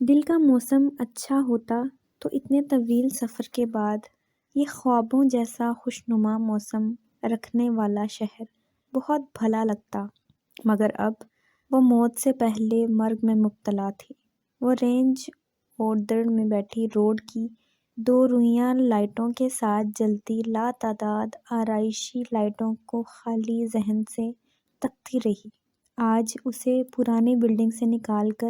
دل کا موسم اچھا ہوتا تو اتنے طویل سفر کے بعد یہ خوابوں جیسا خوشنما موسم رکھنے والا شہر بہت بھلا لگتا، مگر اب وہ موت سے پہلے مرگ میں مبتلا تھی۔ وہ رینج اوردر میں بیٹھی روڈ کی دو روئیاں لائٹوں کے ساتھ جلتی لاتعداد آرائشی لائٹوں کو خالی ذہن سے تکتی رہی۔ آج اسے پرانی بلڈنگ سے نکال کر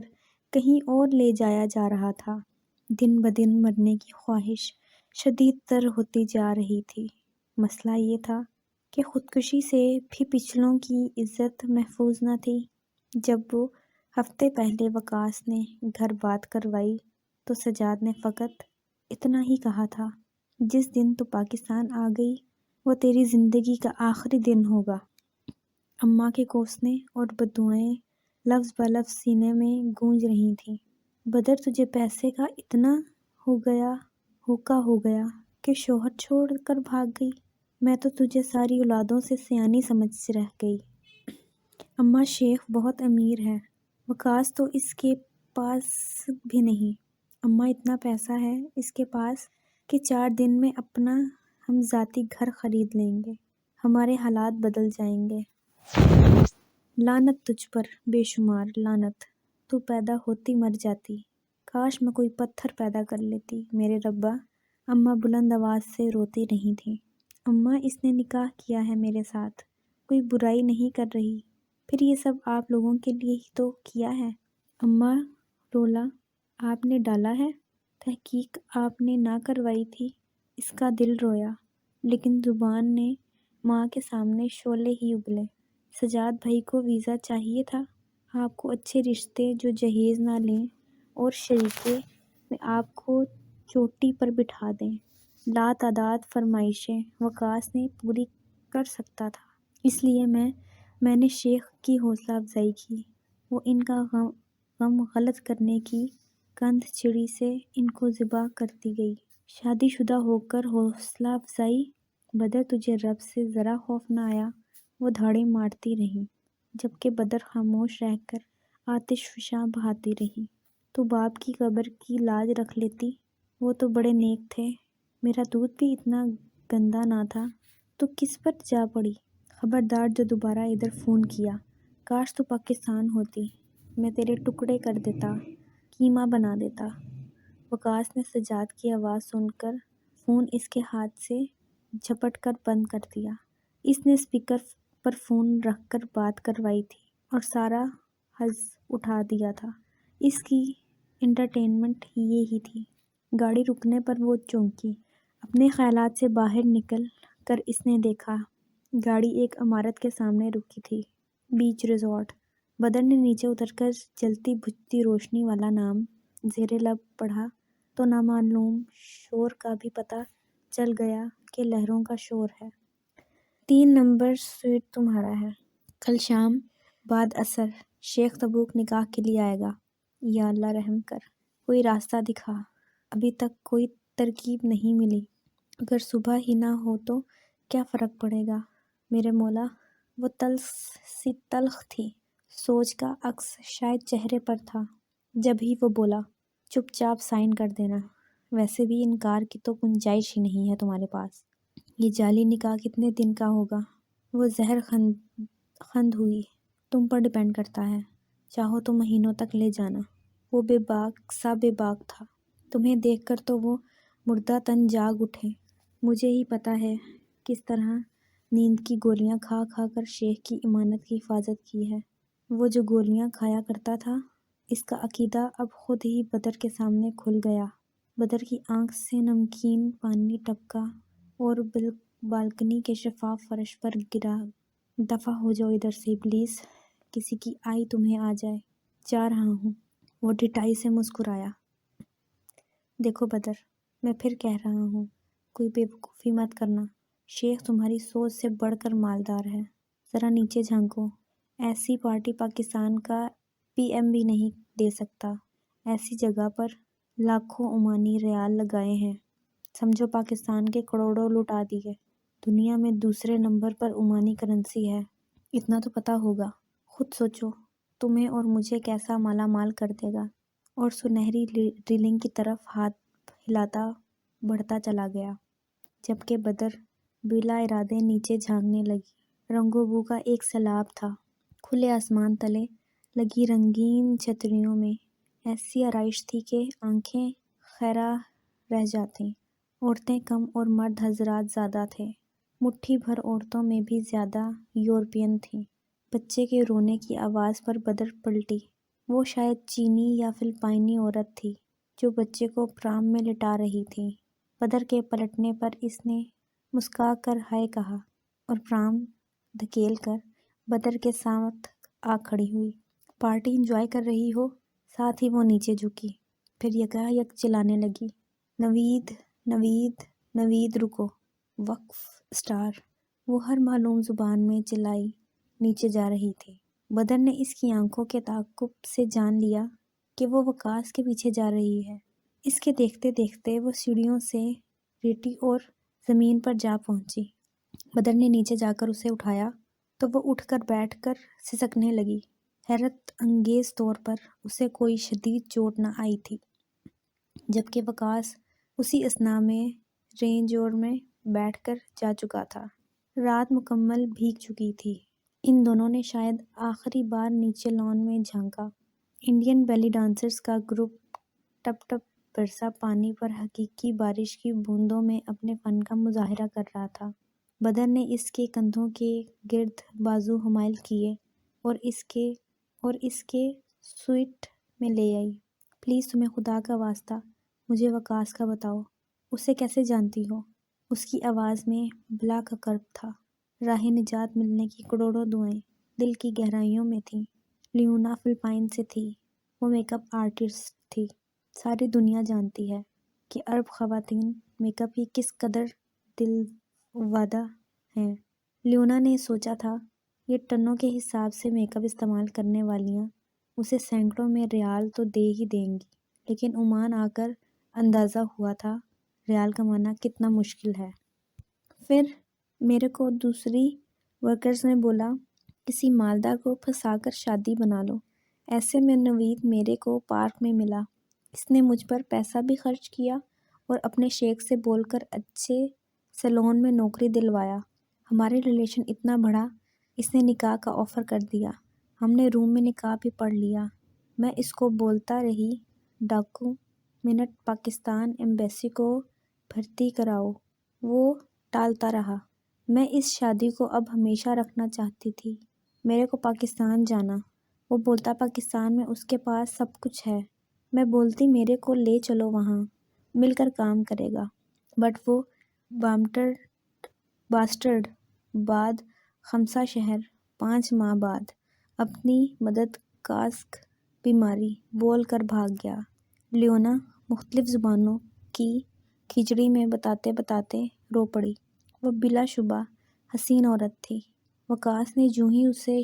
کہیں اور لے جایا جا رہا تھا۔ دن بدن مرنے کی خواہش شدید تر ہوتی جا رہی تھی۔ مسئلہ یہ تھا کہ خودکشی سے بھی پچھلوں کی عزت محفوظ نہ تھی۔ جب وہ ہفتے پہلے وکاس نے گھر بات کروائی تو سجاد نے فقط اتنا ہی کہا تھا، جس دن تو پاکستان آ گئی وہ تیری زندگی کا آخری دن ہوگا۔ اماں کے کوسنے اور بددعائیں لفظ بلفظ سینے میں گونج رہی تھیں۔ بدر تجھے پیسے کا اتنا ہو گیا کہ شوہر چھوڑ کر بھاگ گئی۔ میں تو تجھے ساری اولادوں سے سیانی سمجھ رہ گئی۔ اماں شیخ بہت امیر ہے، وکاس تو اس کے پاس بھی نہیں۔ اماں اتنا پیسہ ہے اس کے پاس کہ 4 دن میں اپنا ہم ذاتی گھر خرید لیں گے، ہمارے حالات بدل جائیں گے۔ لعنت تجھ پر بے شمار لعنت، تو پیدا ہوتی مر جاتی۔ کاش میں کوئی پتھر پیدا کر لیتی میرے ربا۔ اماں بلند آواز سے روتی رہی تھیں۔ اماں اس نے نکاح کیا ہے میرے ساتھ، کوئی برائی نہیں کر رہی، پھر یہ سب آپ لوگوں کے لیے ہی تو کیا ہے۔ اماں رولا آپ نے ڈالا ہے، تحقیق آپ نے نہ کروائی تھی۔ اس کا دل رویا، لیکن زبان نے ماں کے سامنے شعلے ہی اگلے۔ سجاد بھائی کو ویزا چاہیے تھا، آپ کو اچھے رشتے جو جہیز نہ لیں اور شریکے میں آپ کو چوٹی پر بٹھا دیں۔ لاتعداد فرمائشیں وکاس نے پوری کر سکتا تھا، اس لیے میں نے شیخ کی حوصلہ افزائی کی۔ وہ ان کا غم غلط کرنے کی کند چڑی سے ان کو ذبح کرتی گئی۔ شادی شدہ ہو کر حوصلہ افزائی؟ بدر تجھے رب سے ذرا خوف نہ آیا؟ وہ دھاڑیں مارتی رہی، جبکہ بدر خاموش رہ کر آتش فشاں بہاتی رہی۔ تو باپ کی قبر کی لاج رکھ لیتی، وہ تو بڑے نیک تھے۔ میرا دودھ بھی اتنا گندا نہ تھا، تو کس پر جا پڑی؟ خبردار جو دوبارہ ادھر فون کیا، کاش تو پاکستان ہوتی، میں تیرے ٹکڑے کر دیتا، کیما بنا دیتا۔ وکاس نے سجاد کی آواز سن کر فون اس کے ہاتھ سے جھپٹ کر بند کر دیا۔ اس نے اسپیکر پر فون رکھ کر بات کروائی تھی اور سارا حظ اٹھا دیا تھا۔ اس کی انٹرٹینمنٹ یہی تھی۔ گاڑی رکنے پر وہ چونکی۔ اپنے خیالات سے باہر نکل کر اس نے دیکھا، گاڑی ایک عمارت کے سامنے رکی تھی، بیچ ریزورٹ۔ بدر نے نیچے اتر کر جلتی بجھتی روشنی والا نام زیر لب پڑھا تو نامعلوم شور کا بھی پتہ چل گیا کہ لہروں کا شور ہے۔ 3 نمبر سوئٹ تمہارا ہے۔ کل شام بعد عصر شیخ تبوک نکاح کے لیے آئے گا۔ یا اللہ رحم کر، کوئی راستہ دکھا۔ ابھی تک کوئی ترکیب نہیں ملی، اگر صبح ہی نہ ہو تو کیا فرق پڑے گا میرے مولا۔ وہ تلخ تھی، سوچ کا عکس شاید چہرے پر تھا۔ جب ہی وہ بولا، چپ چاپ سائن کر دینا، ویسے بھی انکار کی تو گنجائش ہی نہیں ہے تمہارے پاس۔ یہ جعلی نکاح کتنے دن کا ہوگا؟ وہ زہر خند ہوئی، تم پر ڈیپینڈ کرتا ہے، چاہو تو مہینوں تک لے جانا۔ وہ بے باک تھا، تمہیں دیکھ کر تو وہ مردہ تن جاگ اٹھے۔ مجھے ہی پتا ہے کس طرح نیند کی گولیاں کھا کھا کر شیخ کی امانت کی حفاظت کی ہے۔ وہ جو گولیاں کھایا کرتا تھا، اس کا عقیدہ اب خود ہی بدر کے سامنے کھل گیا۔ بدر کی آنکھ سے نمکین پانی ٹپکا اور بالکنی کے شفاف فرش پر گرا۔ دفع ہو جاؤ ادھر سے ابلیس، کسی کی آئی تمہیں آ جائے۔ جا رہا ہوں۔ وہ ڈٹائی سے مسکرایا۔ دیکھو بدر، میں پھر کہہ رہا ہوں، کوئی بے وقوفی مت کرنا۔ شیخ تمہاری سوچ سے بڑھ کر مالدار ہے، ذرا نیچے جھانکو۔ ایسی پارٹی پاکستان کا PM بھی نہیں دے سکتا۔ ایسی جگہ پر لاکھوں عمانی ریال لگائے ہیں، سمجھو پاکستان کے کروڑوں لٹا دیے۔ دنیا میں دوسرے نمبر پر عمانی کرنسی ہے، اتنا تو پتہ ہوگا۔ خود سوچو، تمہیں اور مجھے کیسا مالا مال کر دے گا۔ اور سنہری ریلنگ کی طرف ہاتھ ہلاتا بڑھتا چلا گیا، جبکہ بدر بلا ارادے نیچے جھانکنے لگی۔ رنگ و بو کا ایک سیلاب تھا۔ کھلے آسمان تلے لگی رنگین چھتریوں میں ایسی آرائش تھی کہ آنکھیں خیرہ رہ جاتیں۔ عورتیں کم اور مرد حضرات زیادہ تھے۔ مٹھی بھر عورتوں میں بھی زیادہ یورپین تھیں۔ بچے کے رونے کی آواز پر بدر پلٹی۔ وہ شاید چینی یا فلپائنی عورت تھی جو بچے کو پرام میں لٹا رہی تھی۔ بدر کے پلٹنے پر اس نے مسکرا کر ہائے کہا اور پرام دھکیل کر بدر کے ساتھ آ کھڑی ہوئی۔ پارٹی انجوائے کر رہی ہو؟ ساتھ ہی وہ نیچے جھکی، پھر یکایک چلانے لگی، نوید نوید نوید رکو، وقف اسٹار۔ وہ ہر معلوم زبان میں چلائی نیچے جا رہی تھی۔ بدر نے اس کی آنکھوں کے تعاقب سے جان لیا کہ وہ وقاص کے پیچھے جا رہی ہے۔ اس کے دیکھتے دیکھتے وہ سیڑھیوں سے ریٹی اور زمین پر جا پہنچی۔ بدر نے نیچے جا کر اسے اٹھایا تو وہ اٹھ کر بیٹھ کر سسکنے لگی۔ حیرت انگیز طور پر اسے کوئی شدید چوٹ نہ آئی تھی، جبکہ وقاص اسی اثنا میں رینج اور میں بیٹھ کر جا چکا تھا۔ رات مکمل بھیگ چکی تھی۔ ان دونوں نے شاید آخری بار نیچے لان میں جھانکا۔ انڈین بیلی ڈانسرز کا گروپ ٹپ ٹپ برسا پانی پر حقیقی بارش کی بوندوں میں اپنے فن کا مظاہرہ کر رہا تھا۔ بدر نے اس کے کندھوں کے گرد بازو حمائل کیے اور اس کے سوئٹ میں لے آئی۔ پلیز تمہیں خدا کا واسطہ مجھے وقاص کا بتاؤ، اسے کیسے جانتی ہو؟ اس کی آواز میں بلا کا کرب تھا۔ راہ نجات ملنے کی کروڑوں دعائیں دل کی گہرائیوں میں تھیں۔ لیونا فلپائن سے تھی۔ وہ میک اپ آرٹسٹ تھی۔ ساری دنیا جانتی ہے کہ عرب خواتین میک اپ کی کس قدر دلوادہ ہیں۔ لیونا نے سوچا تھا یہ ٹنوں کے حساب سے میک اپ استعمال کرنے والیاں اسے سینکڑوں میں ریال تو دے ہی دیں گی، لیکن عمان آ کر اندازہ ہوا تھا ریال کمانا کتنا مشکل ہے۔ پھر میرے کو دوسری ورکرز نے بولا کسی مالدار کو پھنسا کر شادی بنا لو۔ ایسے میں نوید میرے کو پارک میں ملا۔ اس نے مجھ پر پیسہ بھی خرچ کیا اور اپنے شیخ سے بول کر اچھے سیلون میں نوکری دلوایا۔ ہمارے ریلیشن اتنا بڑھا اس نے نکاح کا آفر کر دیا۔ ہم نے روم میں نکاح بھی پڑھ لیا۔ میں اس کو بولتا رہی ڈاکومنٹ پاکستان ایمبیسی کو بھرتی کراؤ، وہ ٹالتا رہا۔ میں اس شادی کو اب ہمیشہ رکھنا چاہتی تھی۔ میرے کو پاکستان جانا، وہ بولتا پاکستان میں اس کے پاس سب کچھ ہے۔ میں بولتی میرے کو لے چلو وہاں، مل کر کام کرے گا، بٹ وہ باسٹرڈ بعد خمسہ شہر 5 ماہ بعد اپنی مدد کاسک بیماری بول کر بھاگ گیا۔ لیونا مختلف زبانوں کی کھچڑی میں بتاتے بتاتے رو پڑی۔ وہ بلا شبہ حسین عورت تھی۔ وقاص نے جوں ہی اسے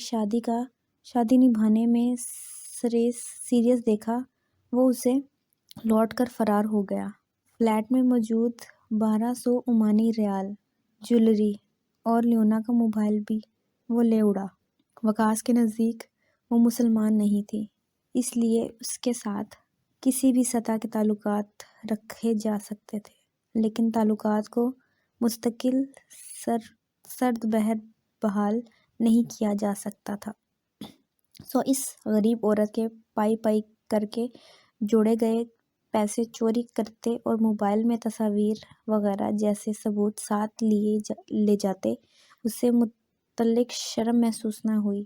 شادی نبھانے میں سیریس دیکھا، وہ اسے لوٹ کر فرار ہو گیا۔ فلیٹ میں موجود 1200 عمانی ریال، جویلری اور لیونا کا موبائل بھی وہ لے اڑا۔ وقاص کے نزدیک وہ مسلمان نہیں تھی، اس لیے اس کے ساتھ کسی بھی سطح کے تعلقات رکھے جا سکتے تھے، لیکن تعلقات کو مستقل سرد بحال نہیں کیا جا سکتا تھا۔ سو اس غریب عورت کے پائی پائی کر کے جوڑے گئے پیسے چوری کرتے اور موبائل میں تصاویر وغیرہ جیسے ثبوت ساتھ لے جاتے۔ اسے متعلق شرم محسوس نہ ہوئی۔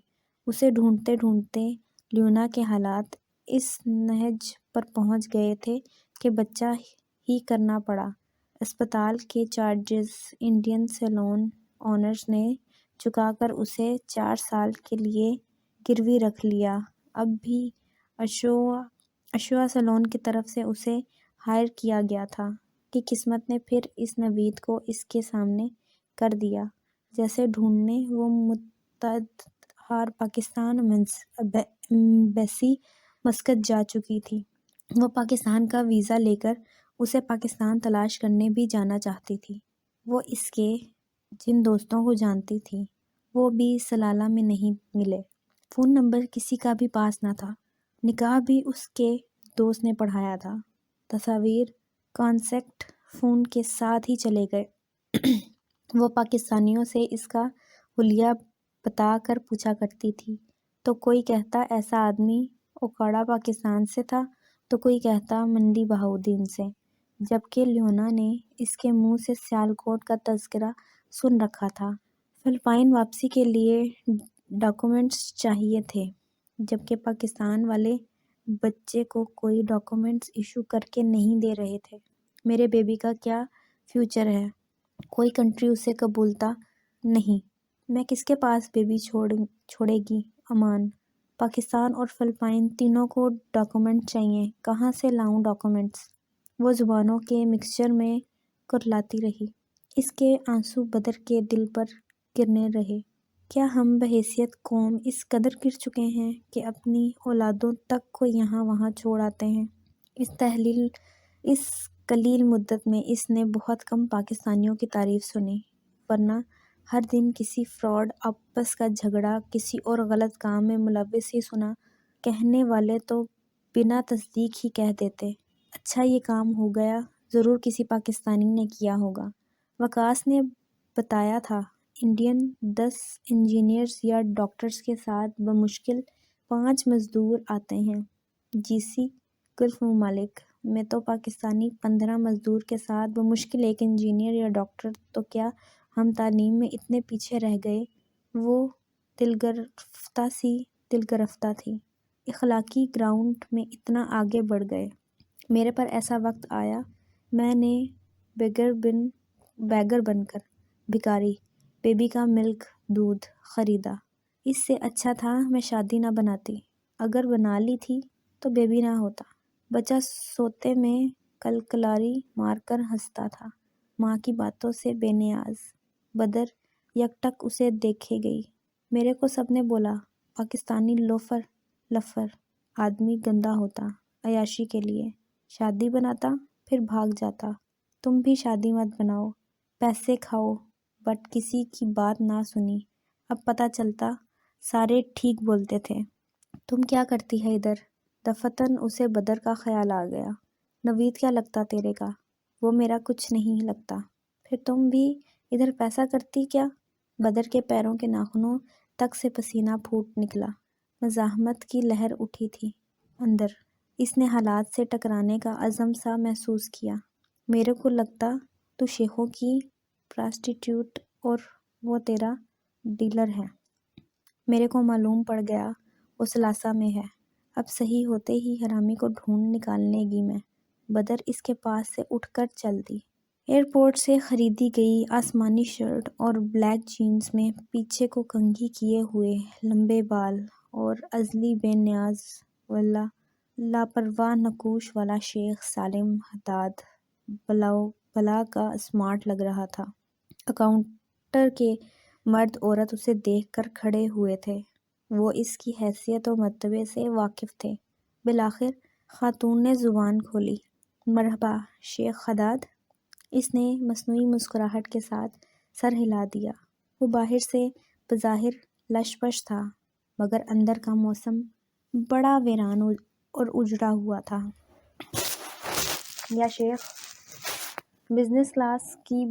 اسے ڈھونڈتے ڈھونڈتے لیونا کے حالات اس نہج پر پہنچ گئے تھے کہ بچہ ہی کرنا پڑا۔ اسپتال کے چارجز انڈین سیلون اونرز نے چکا کر اسے 4 سال کے لیے گروی رکھ لیا۔ اب بھی اشوا سیلون کی طرف سے اسے ہائر کیا گیا تھا کہ قسمت نے پھر اس نوید کو اس کے سامنے کر دیا۔ جیسے ڈھونڈنے وہ متعہد پاکستان ایمبیسی مسقط جا چکی تھی۔ وہ پاکستان کا ویزا لے کر اسے پاکستان تلاش کرنے بھی جانا چاہتی تھی۔ وہ اس کے جن دوستوں کو جانتی تھی وہ بھی سلالہ میں نہیں ملے۔ فون نمبر کسی کا بھی پاس نہ تھا۔ نکاح بھی اس کے دوست نے پڑھایا تھا۔ تصاویر کانٹیکٹ فون کے ساتھ ہی چلے گئے۔ وہ پاکستانیوں سے اس کا حلیہ بتا کر پوچھا کرتی تھی، تو کوئی کہتا ایسا آدمی اوکاڑا پاکستان سے تھا، تو کوئی کہتا منڈی بہاؤدین سے، جبکہ لیونا نے اس کے منہ سے سیالکوٹ کا تذکرہ سن رکھا تھا۔ فلپائن واپسی کے لیے ڈاکومنٹس چاہیے تھے، جبکہ پاکستان والے بچے کو کوئی ڈاکومنٹس ایشو کر کے نہیں دے رہے تھے۔ میرے بیبی کا کیا فیوچر ہے؟ کوئی کنٹری اسے قبولتا نہیں۔ میں کس کے پاس بیبی چھوڑے گی؟ امان، پاکستان اور فلپائن تینوں کو ڈاکومنٹ چاہیے۔ کہاں سے لاؤں ڈاکومنٹس؟ وہ زبانوں کے مکسچر میں کُرلاتی رہی۔ اس کے آنسو بدر کے دل پر گرنے رہے۔ کیا ہم بحیثیت قوم اس قدر گر چکے ہیں کہ اپنی اولادوں تک کو یہاں وہاں چھوڑ آتے ہیں؟ اس قلیل مدت میں اس نے بہت کم پاکستانیوں کی تعریف سنی، ورنہ ہر دن کسی فراڈ آپس کا جھگڑا، کسی اور غلط کام میں ملوث ہی سنا۔ کہنے والے تو بنا تصدیق ہی کہہ دیتے، اچھا یہ کام ہو گیا، ضرور کسی پاکستانی نے کیا ہوگا۔ وقاص نے بتایا تھا انڈین 10 انجینئرز یا ڈاکٹرز کے ساتھ بمشکل 5 مزدور آتے ہیں۔ جی سی گلف ممالک میں تو پاکستانی 15 مزدور کے ساتھ بمشکل 1 انجینئر یا ڈاکٹر، تو کیا ہم تعلیم میں اتنے پیچھے رہ گئے؟ وہ دلگرفتہ تھی، اخلاقی گراؤنڈ میں اتنا آگے بڑھ گئے۔ میرے پر ایسا وقت آیا، میں نے بیگر بن کر بھکاری بیبی کا ملک دودھ خریدا۔ اس سے اچھا تھا میں شادی نہ بناتی، اگر بنا لی تھی تو بیبی نہ ہوتا۔ بچہ سوتے میں کلکلاری مار کر ہنستا تھا، ماں کی باتوں سے بے نیاز۔ بدر یکٹک اسے دیکھے گئی۔ میرے کو سب نے بولا پاکستانی لفر آدمی گندا ہوتا، عیاشی کے لیے شادی بناتا پھر بھاگ جاتا۔ تم بھی شادی مت بناؤ، پیسے کھاؤ، بٹ کسی کی بات نہ سنی۔ اب پتہ چلتا سارے ٹھیک بولتے تھے۔ تم کیا کرتی ہے ادھر؟ دفتن اسے بدر کا خیال آ گیا۔ نوید کیا لگتا تیرے کا؟ وہ میرا کچھ نہیں لگتا۔ پھر تم بھی ادھر پیسہ کرتی کیا؟ بدر کے پیروں کے ناخنوں تک سے پسینہ پھوٹ نکلا۔ مزاحمت کی لہر اٹھی تھی اندر۔ اس نے حالات سے ٹکرانے کا عزم سا محسوس کیا۔ میرے کو لگتا تو شیخوں کی پراسٹیٹیوٹ اور وہ تیرا ڈیلر ہے۔ میرے کو معلوم پڑ گیا وہ ثلاثہ میں ہے۔ اب صحیح ہوتے ہی حرامی کو ڈھونڈ نکالنے گی میں۔ بدر اس کے پاس سے اٹھ کر چل دی۔ ایئرپورٹ سے خریدی گئی آسمانی شرٹ اور بلیک جینز میں پیچھے کو کنگھی کیے ہوئے لمبے بال اور ازلی بے نیاز والا لاپرواہ نقوش والا شیخ سالم حداد بلا کا اسمارٹ لگ رہا تھا۔ کاؤنٹر کے مرد عورت اسے دیکھ کر کھڑے ہوئے تھے۔ وہ اس کی حیثیت و مرتبے سے واقف تھے۔ بالآخر خاتون نے زبان کھولی، مرحبا شیخ حداد۔ اس نے مصنوعی مسکراہٹ کے ساتھ سر ہلا دیا۔ وہ باہر سے بظاہر لش پش تھا، مگر اندر کا موسم بڑا ویران اور اجڑا ہوا تھا۔ یا شیخ، بزنس کلاس کی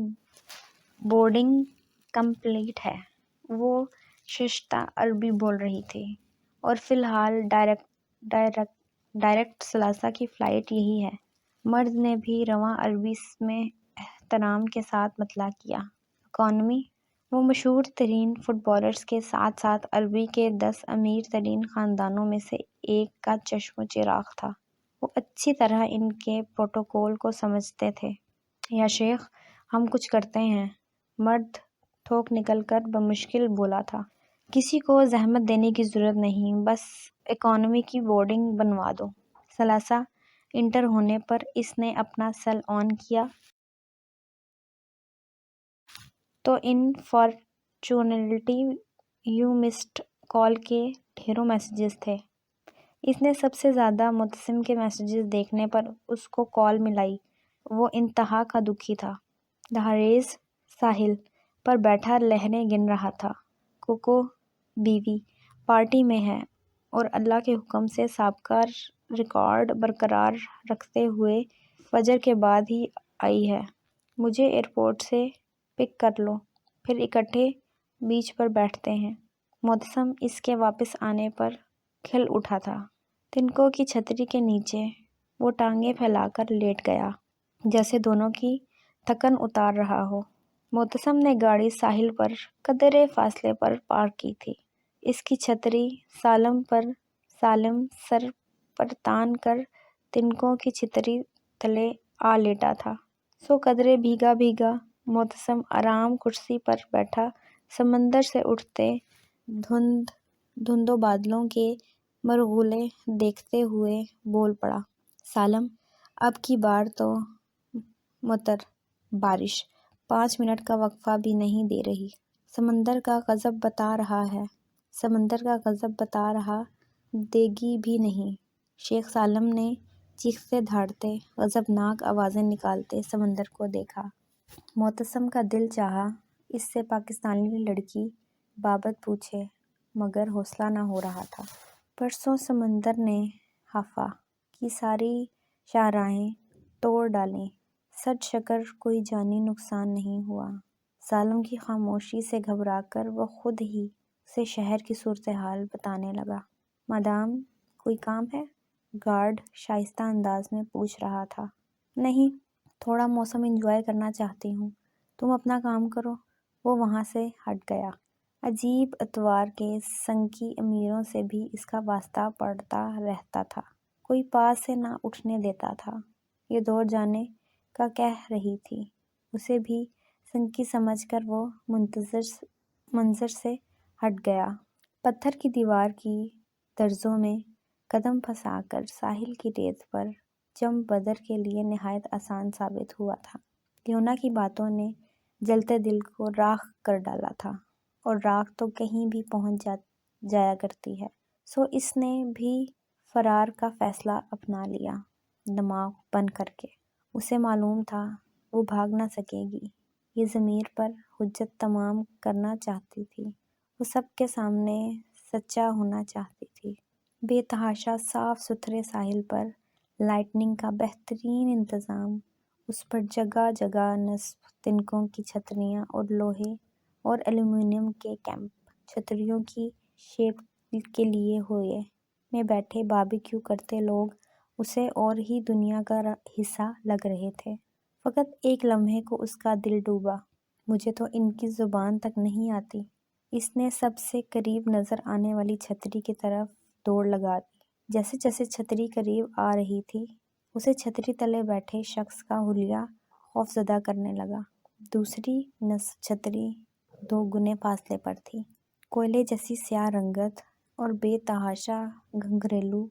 بورڈنگ کمپلیٹ ہے۔ وہ شائستہ عربی بول رہی تھی، اور فی الحال ڈائریکٹ ثلاثہ کی فلائٹ یہی ہے۔ مرد نے بھی رواں عربی میں احترام کے ساتھ مطلع کیا۔ اکانومی؟ وہ مشہور ترین فٹ بالرز کے ساتھ ساتھ عربی کے 10 امیر ترین خاندانوں میں سے ایک کا چشم و چراغ تھا۔ وہ اچھی طرح ان کے پروٹوکول کو سمجھتے تھے۔ یا شیخ، ہم کچھ کرتے ہیں، مرد تھوک نکل کر بمشکل بولا تھا۔ کسی کو زحمت دینے کی ضرورت نہیں، بس اکانومی کی بورڈنگ بنوا دو۔ ثلاثہ انٹر ہونے پر اس نے اپنا سیل آن کیا تو انفارچونیٹلی یو مسڈ کال کے ڈھیروں میسیجز تھے۔ اس نے سب سے زیادہ متصم کے میسیجز دیکھنے پر اس کو کال ملائی۔ وہ انتہا کا دکھی تھا۔ دہاڑیز ساحل پر بیٹھا لہریں گن رہا تھا۔ کوکو بیوی پارٹی میں ہے اور اللہ کے حکم سے سابقہ ریکارڈ برقرار رکھتے ہوئے فجر کے بعد ہی آئی ہے۔ مجھے ایئرپورٹ سے پک کر لو، پھر اکٹھے بیچ پر بیٹھتے ہیں۔ معتصم اس کے واپس آنے پر کھل اٹھا تھا۔ تنکوں کی چھتری کے نیچے وہ ٹانگیں پھیلا کر لیٹ گیا، جیسے دونوں کی تھکن اتار رہا ہو۔ معتصم نے گاڑی ساحل پر قدرے فاصلے پر پارک کی تھی۔ اس کی چھتری سالم سر پر تان کر تنکوں کی چھتری تلے آ لیٹا تھا، سو قدرے بھیگا بھیگا۔ معتصم آرام کرسی پر بیٹھا سمندر سے اٹھتے دھند و بادلوں کے مرغولے دیکھتے ہوئے بول پڑا، سالم، اب کی بار تو مطر بارش 5 منٹ کا وقفہ بھی نہیں دے رہی۔ سمندر کا غضب بتا رہا دے گی بھی نہیں۔ شیخ سالم نے چیختے دھاڑتے غضبناک آوازیں نکالتے سمندر کو دیکھا۔ معتصم کا دل چاہا اس سے پاکستانی لڑکی بابت پوچھے، مگر حوصلہ نہ ہو رہا تھا۔ پرسوں سمندر نے حفا کی ساری شاہراہیں توڑ ڈالیں، سد شکر کوئی جانی نقصان نہیں ہوا۔ سالم کی خاموشی سے گھبرا کر وہ خود ہی اسے شہر کی صورتحال بتانے لگا۔ مادام، کوئی کام ہے؟ گارڈ شائستہ انداز میں پوچھ رہا تھا۔ نہیں، تھوڑا موسم انجوائے کرنا چاہتی ہوں، تم اپنا کام کرو۔ وہ وہاں سے ہٹ گیا۔ عجیب اتوار کے سنکی امیروں سے بھی اس کا واسطہ پڑتا رہتا تھا، کوئی پاس سے نہ اٹھنے دیتا تھا۔ یہ دور جانے کا کہہ رہی تھی، اسے بھی سنکی سمجھ کر وہ منظر سے ہٹ گیا۔ پتھر کی دیوار کی درزوں میں قدم پھنسا کر ساحل کی ریت پر جم بدر کے لیے نہایت آسان ثابت ہوا تھا۔ لیونا کی باتوں نے جلتے دل کو راکھ کر ڈالا تھا، اور راکھ تو کہیں بھی پہنچ جایا کرتی ہے، سو اس نے بھی فرار کا فیصلہ اپنا لیا، دماغ بند کر کے۔ اسے معلوم تھا وہ بھاگ نہ سکے گی، یہ ضمیر پر حجت تمام کرنا چاہتی تھی، وہ سب کے سامنے سچا ہونا چاہتی تھی۔ بے تحاشا صاف ستھرے ساحل پر لائٹنگ کا بہترین انتظام، اس پر جگہ جگہ نصب تنکوں کی چھتریاں اور لوہے اور ایلومینیم کے کیمپ چھتریوں کی شیپ کے لیے ہوئے میں بیٹھے باربیکیو کرتے لوگ اسے اور ہی دنیا کا حصہ لگ رہے تھے۔ فقط ایک لمحے کو اس کا دل ڈوبا، مجھے تو ان کی زبان تک نہیں آتی۔ اس نے سب سے قریب نظر آنے والی چھتری کی طرف دوڑ لگا دی۔ جیسے جیسے چھتری قریب آ رہی تھی، اسے چھتری تلے بیٹھے شخص کا حلیہ خوفزدہ کرنے لگا۔ دوسری نصب چھتری 2 گنے فاصلے پر تھی، کوئلے جیسی سیاہ رنگت اور بے تحاشا گھنگریلو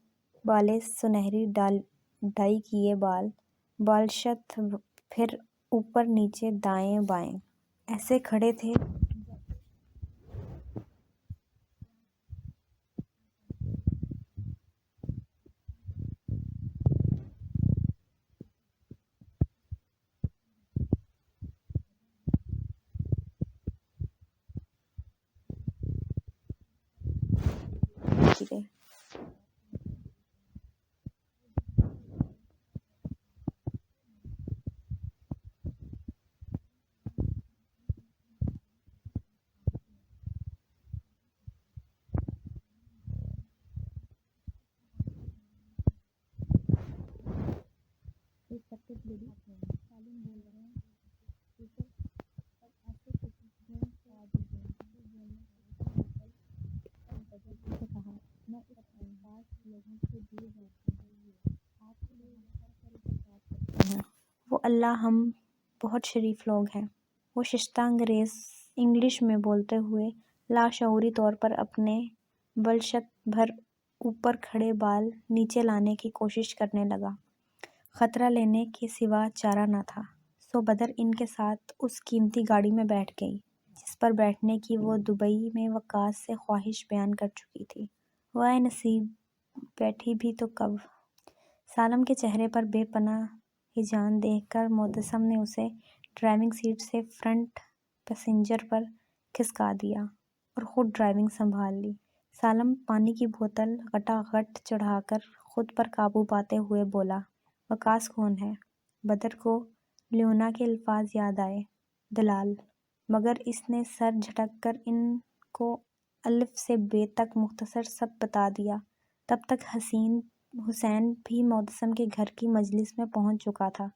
بالیں، سنہری ڈائی کیے بالشت، پھر اوپر نیچے دائیں بائیں ایسے کھڑے تھے گرے۔ وہ اللہ، ہم بہت شریف لوگ ہیں۔ وہ شائستہ انگلش میں بولتے ہوئے لاشعوری طور پر اپنے بالشت بھر اوپر کھڑے بال نیچے لانے کی کوشش کرنے لگا۔ خطرہ لینے کے سوا چارہ نہ تھا، سو بدر ان کے ساتھ اس قیمتی گاڑی میں بیٹھ گئی جس پر بیٹھنے کی وہ دبئی میں وقاص سے خواہش بیان کر چکی تھی۔ وائے نصیب، بیٹھی بھی تو کب۔ سالم کے چہرے پر بے پناہ ہیجان دیکھ کر معتصم نے اسے ڈرائیونگ سیٹ سے فرنٹ پیسنجر پر کھسکا دیا اور خود ڈرائیونگ سنبھال لی۔ سالم پانی کی بوتل غٹا غٹ چڑھا کر خود پر قابو پاتے ہوئے بولا، وقاص کون ہے؟ بدر کو لیونا کے الفاظ یاد آئے، دلال، مگر اس نے سر جھٹک کر ان کو الف سے بے تک مختصر سب بتا دیا۔ تب تک حسین بھی معتصم کے گھر کی مجلس میں پہنچ چکا تھا۔